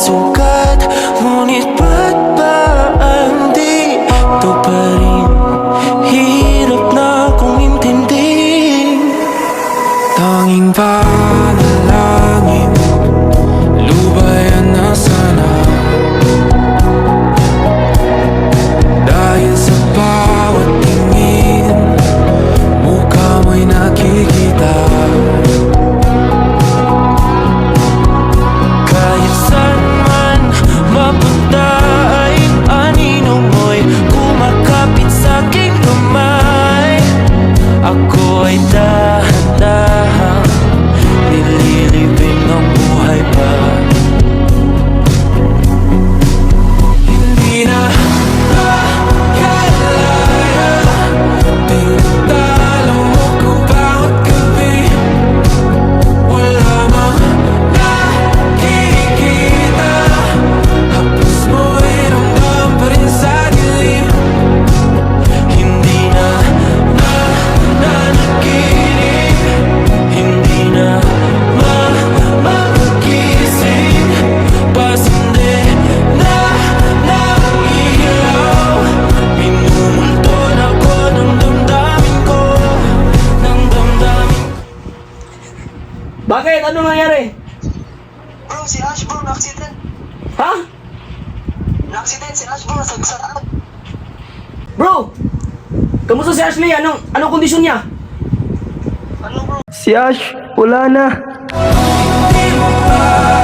sugat, ngunit ba't ba di ito pa rin? Hirap na kong intindihin. Tanging panalangin, lubayan na sana. Dahil sa bawat tingin, mukha mo'y nakikita. Kahit saan man mapunta ay anino mo'y kumakapit sa'king kamay. Ako ay dahan-dahan nililibing ng buhay pa. Hindi na makalaya, tinatalo mo ko bawat gabi. Wala mang nakikita, hapos mo'y ramdam pa rin sa dilim. Hindi na nananaginip, hindi na magising. Pasindi na ng ilaw, minumulton ako ng damdamin ko, ng damdamin. Bakit? Ano nangyari? Bro, si Ash bro, na-accident. Ha? Na-accident si Ash bro, nasagsaan. Bro! Kamusta si Ashley? Anong kondisyon niya? Ano bro? Si Ash, wala na. Di mo ba